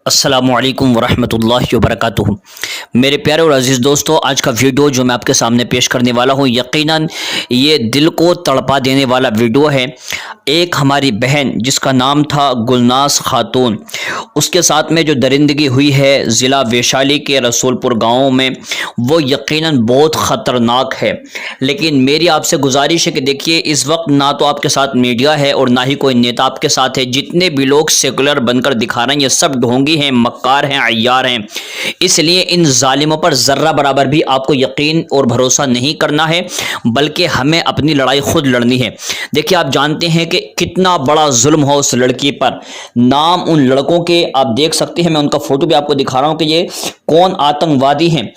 अस्सलामुअलैकुम वरहमतुल्लाहि वबरकातुहू। मेरे प्यारे और अज़ीज़ दोस्तों, आज का वीडियो जो मैं आपके सामने पेश करने वाला हूँ, यकीनन ये दिल को तड़पा देने वाला वीडियो है। एक हमारी बहन जिसका नाम था गुलनाज खातून, उसके साथ में जो दरिंदगी हुई है ज़िला वैशाली के रसूलपुर गाँव में, वो यकीनन बहुत ख़तरनाक है। लेकिन मेरी आपसे गुजारिश है कि देखिए, इस वक्त ना तो आपके साथ मीडिया है और ना ही कोई नेता आपके साथ है। जितने भी लोग सेकुलर बनकर दिखा रहे हैं, ये सब ढोंगी हैं, मक्कार हैं, अय्यार हैं। इसलिए इन जालिमों पर ज़र्रा बराबर भी आपको यकीन और भरोसा नहीं करना है, बल्कि हमें अपनी लड़ाई खुद लड़नी है। देखिए, आप जानते हैं कि कितना बड़ा जुल्म हो उस लड़की पर। नाम उन लड़कों के आप देख सकते हैं, मैं उनका फोटो भी आपको दिखा रहा हूं कि ये कौन आतंकवादी हैं,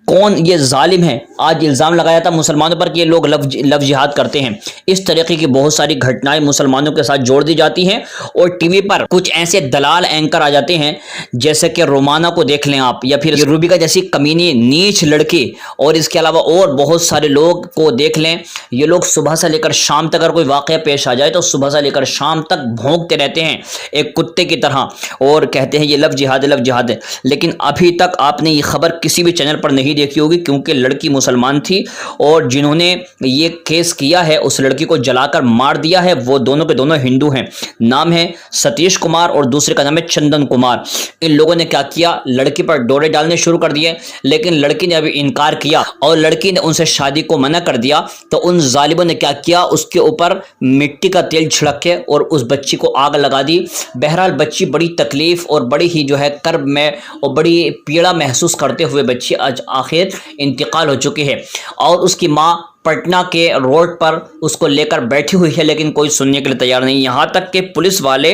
कौन ये जालिम है। आज इल्ज़ाम लगाया था मुसलमानों पर कि ये लोग लव जिहाद करते हैं। इस तरीके की बहुत सारी घटनाएं मुसलमानों के साथ जोड़ दी जाती हैं और टीवी पर कुछ ऐसे दलाल एंकर आ जाते हैं, जैसे कि रोमाना को देख लें आप, या फिर रूबिका जैसी कमीनी नीच लड़की, और इसके अलावा और बहुत सारे लोग को देख लें। ये लोग सुबह से लेकर शाम तक, अगर कोई वाक़या पेश आ जाए तो सुबह से लेकर शाम तक भौंकते रहते हैं एक कुत्ते की तरह, और कहते हैं ये लव जिहाद है, लव जिहाद है। लेकिन अभी तक आपने ये खबर किसी भी चैनल पर नहीं देखी होगी, क्योंकि लड़की मुसलमान थी और जिन्होंने ये केस किया है, उस लड़की को जलाकर मार दिया है, वो दोनों के दोनों हिंदू हैं। नाम है सतीश कुमार और दूसरे का नाम है चंदन कुमार। इन लोगों ने क्या किया, लड़की पर डोरे डालने शुरू कर दिए, लेकिन लड़की ने अभी इनकार किया और लड़की ने उनसे शादी को मना कर दिया। तो उन जालिमों ने क्या किया, उसके ऊपर मिट्टी का तेल छिड़क के और उस बच्ची को आग लगा दी। बहरहाल बच्ची बड़ी तकलीफ और बड़ी ही जो है कर्ब में और बड़ी पीड़ा महसूस करते हुए बच्ची आज आखिर इंतकाल हो चुकी है, और उसकी माँ पटना के रोड पर उसको लेकर बैठी हुई है, लेकिन कोई सुनने के लिए तैयार नहीं। यहाँ तक कि पुलिस वाले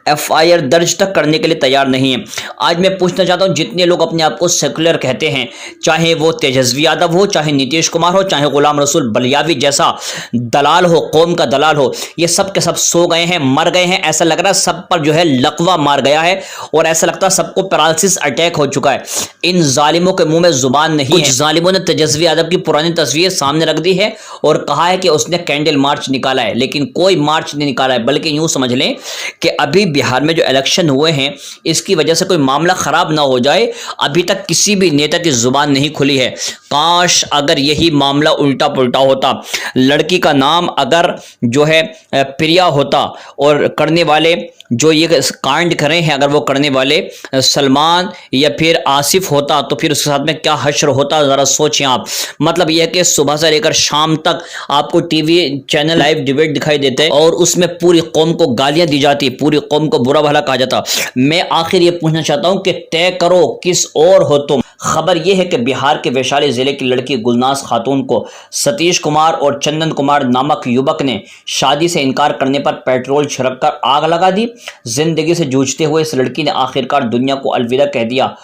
एफआईआर दर्ज तक करने के लिए तैयार नहीं है। आज मैं पूछना चाहता हूँ, जितने लोग अपने आप को सेकुलर कहते हैं, चाहे वो तेजस्वी यादव हो, चाहे नीतीश कुमार हो, चाहे गुलाम रसूल बलियावी जैसा दलाल हो, कौम का दलाल हो, ये सब के सब सो गए हैं, मर गए हैं। ऐसा लग रहा है सब पर जो है लकवा मार गया है, और ऐसा लगता है सबको पैरालिसिस अटैक हो चुका है। इन जालिमों के मुंह में जुबान नहीं है। जालिमों ने तेजस्वी यादव की पुरानी तस्वीर सामने रख दी है और कहा है कि उसने कैंडल मार्च निकाला है, लेकिन कोई मार्च नहीं निकाला है। बल्कि यूं समझ लें कि अभी बिहार में जो इलेक्शन हुए हैं, इसकी वजह से कोई मामला खराब ना हो जाए, अभी तक किसी भी नेता की जुबान नहीं खुली है। काश अगर यही मामला उल्टा पुल्टा होता, लड़की का नाम अगर जो है प्रिया होता और करने वाले जो ये कांड करे हैं, अगर वो करने वाले सलमान या फिर आसिफ होता, तो फिर उसके साथ में क्या हश्र होता, जरा सोचें आप। मतलब यह है कि सुबह से लेकर शाम तक आपको टीवी चैनल लाइव डिबेट दिखाई देते हैं और उसमें पूरी कौम को गालियां दी जाती, पूरी कौम को बुरा भला कहा जाता। मैं आखिर ये पूछना चाहता हूं कि तय करो किस और हो तुम। खबर यह है कि बिहार के वैशाली जिले की लड़की गुलनाज खातून को सतीश कुमार और चंदन कुमार नामक युवक ने शादी से इनकार करने पर पेट्रोल छिड़ककर आग लगा दी। जिंदगी से जूझते हुए इस लड़की ने आखिरकार दुनिया को अलविदा कह दिया।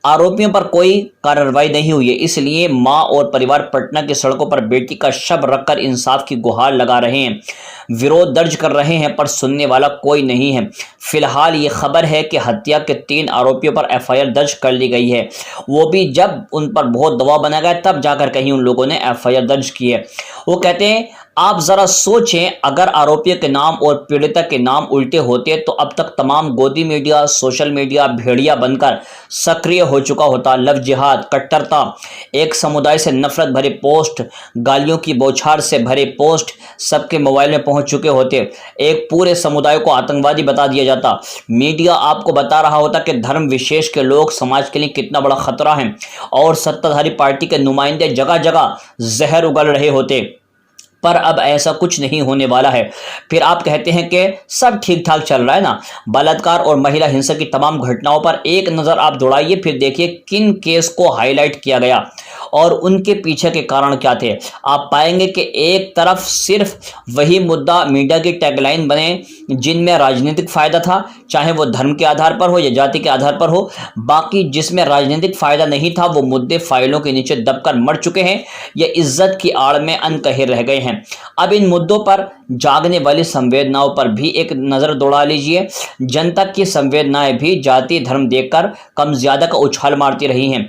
आरोपियों पर कोई कार्रवाई नहीं हुई है, इसलिए मां और परिवार पटना की सड़कों पर बेटी का शव रखकर इंसाफ की गुहार लगा रहे हैं, विरोध दर्ज कर रहे हैं, पर सुनने वाला कोई नहीं है। फिलहाल ये खबर है कि हत्या के 3 आरोपियों पर एफआईआर दर्ज कर ली गई है, वो भी जब उन पर बहुत दबाव बना गया तब जाकर कहीं उन लोगों ने एफआईआर दर्ज की है। वो कहते हैं, आप जरा सोचें, अगर आरोपियों के नाम और पीड़िता के नाम उल्टे होते तो अब तक तमाम गोदी मीडिया, सोशल मीडिया भेड़िया बनकर सक्रिय हो चुका होता। लव जिहाद, कट्टरता, एक समुदाय से नफरत भरे पोस्ट, गालियों की बौछार से भरे पोस्ट सबके मोबाइल में पहुंच चुके होते। एक पूरे समुदाय को आतंकवादी बता दिया जाता। मीडिया आपको बता रहा होता कि धर्म विशेष के लोग समाज के लिए कितना बड़ा खतरा है, और सत्ताधारी पार्टी के नुमाइंदे जगह जगह जहर उगल रहे होते। पर अब ऐसा कुछ नहीं होने वाला है। फिर आप कहते हैं कि सब ठीक ठाक चल रहा है ना। बलात्कार और महिला हिंसा की तमाम घटनाओं पर एक नज़र आप दौड़ाइए, फिर देखिए किन केस को हाईलाइट किया गया और उनके पीछे के कारण क्या थे। आप पाएंगे कि एक तरफ सिर्फ वही मुद्दा मीडिया की टैगलाइन बने जिनमें राजनीतिक फायदा था, चाहे वो धर्म के आधार पर हो या जाति के आधार पर हो। बाकी जिसमें राजनीतिक फायदा नहीं था, वो मुद्दे फाइलों के नीचे दबकर मर चुके हैं या इज्जत की आड़ में अनकहे रह गए हैं। अब इन मुद्दों पर जागने वाली संवेदनाओं पर भी एक नजर दौड़ा लीजिए। जनता की संवेदनाएं भी जाति धर्म देखकर कम ज्यादा का उछाल मारती रही हैं।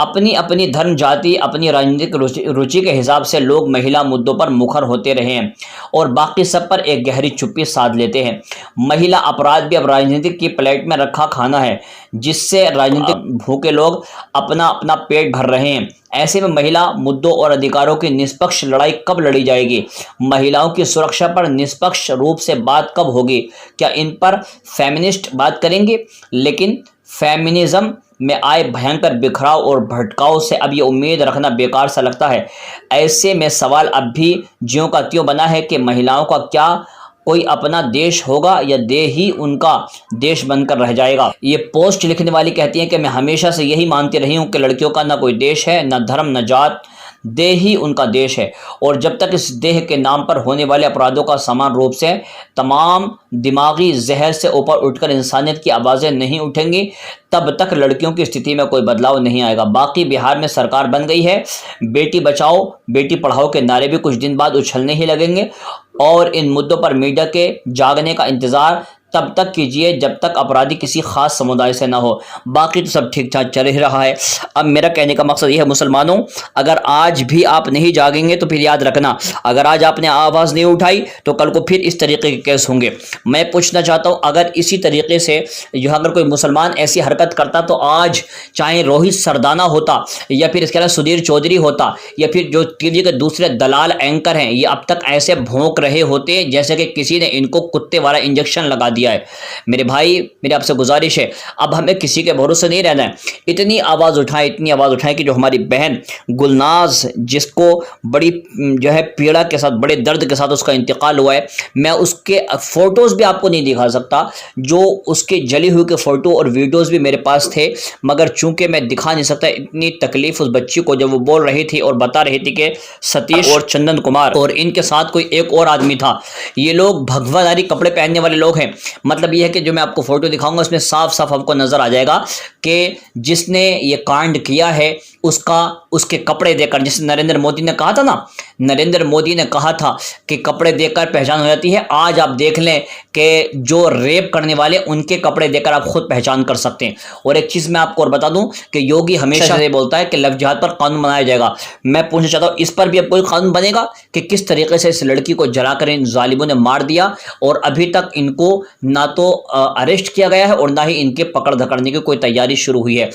अपनी अपनी धर्म जाति अपनी राजनीतिक रुचि के हिसाब से लोग महिला मुद्दों पर मुखर होते रहे हैं और बाकी सब पर एक गहरी चुप्पी साध लेते हैं। महिला अपराध भी अब राजनीतिक की प्लेट में रखा खाना है, जिससे राजनीतिक भूखे लोग अपना अपना पेट भर रहे हैं। ऐसे में महिला मुद्दों और अधिकारों की निष्पक्ष लड़ाई कब लड़ी जाएगी? महिलाओं की सुरक्षा पर निष्पक्ष रूप से बात कब होगी? क्या इन पर फेमिनिस्ट बात करेंगे? लेकिन फेमिनिज्म में आए भयंकर बिखराव और भटकाव से अब ये उम्मीद रखना बेकार सा लगता है। ऐसे में सवाल अब भी ज्यों का त्यों बना है कि महिलाओं का क्या कोई अपना देश होगा या देह ही उनका देश बनकर रह जाएगा? ये पोस्ट लिखने वाली कहती हैं कि मैं हमेशा से यही मानती रही हूँ कि लड़कियों का ना कोई देश है, ना धर्म, न जात, देह ही उनका देश है। और जब तक इस देह के नाम पर होने वाले अपराधों का समान रूप से तमाम दिमागी जहर से ऊपर उठकर इंसानियत की आवाज़ें नहीं उठेंगी, तब तक लड़कियों की स्थिति में कोई बदलाव नहीं आएगा। बाकी बिहार में सरकार बन गई है, बेटी बचाओ बेटी पढ़ाओ के नारे भी कुछ दिन बाद उछलने ही लगेंगे और इन मुद्दों पर मीडिया के जागने का इंतज़ार तब तक कीजिए जब तक अपराधी किसी खास समुदाय से ना हो। बाकी तो सब ठीक ठाक चल ही रहा है। अब मेरा कहने का मकसद यह है, मुसलमानों, अगर आज भी आप नहीं जागेंगे तो फिर याद रखना, अगर आज आपने आवाज़ नहीं उठाई तो कल को फिर इस तरीके के केस होंगे। मैं पूछना चाहता हूँ, अगर इसी तरीके से जो अगर कोई मुसलमान ऐसी हरकत करता तो आज चाहे रोहित सरदाना होता या फिर इसके अलावा सुधीर चौधरी होता या फिर जो टीवी के दूसरे दलाल एंकर हैं, ये अब तक ऐसे भौंक रहे होते जैसे कि किसी ने इनको कुत्ते वाला इंजेक्शन लगा दिया है। मेरे भाई, मेरी आपसे गुजारिश है, अब हमें किसी के भरोसे नहीं रहना है। इतनी आवाज़ उठाएं कि जो हमारी बहन गुलनाज, जिसको बड़ी जो है पीड़ा के साथ, बड़े दर्द के साथ उसका इंतकाल हुआ है, मैं उसके फ़ोटोज़ भी आपको नहीं दिखा सकता, जो उसके जली हुई के फ़ोटो और वीडियोज़ भी मेरे पास थे, मगर चूंकि मैं दिखा नहीं सकता, इतनी तकलीफ़ उस बच्ची को जब वो बोल रही थी और बता रही थी कि सतीश और चंदन कुमार और इनके साथ कोई एक और आदमी था, ये लोग भगवाधारी कपड़े पहनने वाले लोग हैं। मतलब ये है कि जो मैं आपको फोटो दिखाऊंगा उसमें साफ साफ आपको नजर आ जाएगा कि जिसने ये कांड किया है उसके कपड़े देखकर, जिसे नरेंद्र मोदी ने कहा था ना, नरेंद्र मोदी ने कहा था कि कपड़े देखकर पहचान हो जाती है। आज आप देख लें कि जो रेप करने वाले, उनके कपड़े देखकर आप खुद पहचान कर सकते हैं। और एक चीज़ मैं आपको और बता दूं कि योगी हमेशा ये बोलता है कि लव जिहाद पर कानून बनाया जाएगा। मैं पूछना चाहता हूं, इस पर भी अब कोई कानून बनेगा कि किस तरीके से इस लड़की को जलाकर इन जालिमों ने मार दिया और अभी तक इनको ना तो अरेस्ट किया गया है और ना ही इनके पकड़ धकड़ने की कोई तैयारी शुरू हुई है।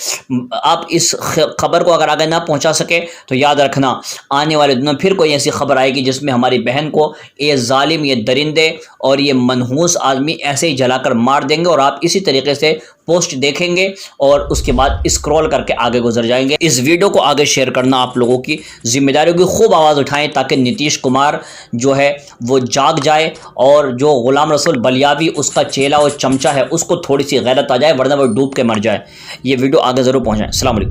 आप इस खबर को अगर आगे ना पहुंचा सके तो याद रखना, आने वाले दिनों फिर कोई ऐसी खबर आएगी जिसमें हमारी बहन को ये जालिम, ये दरिंदे और ये मनहूस आदमी ऐसे ही जलाकर मार देंगे और आप इसी तरीके से पोस्ट देखेंगे और उसके बाद स्क्रॉल करके आगे गुजर जाएंगे। इस वीडियो को आगे शेयर करना आप लोगों की जिम्मेदारी होगी। खूब आवाज़ उठाएं ताकि नीतीश कुमार जो है वो जाग जाए और जो गुलाम रसूल बलियावी उसका चेला और चमचा है उसको थोड़ी सी गैरत आ जाए, वरना वो डूब के मर जाए। ये वीडियो आगे ज़रूर पहुँचाएं। अस्सलाम वालेकुम।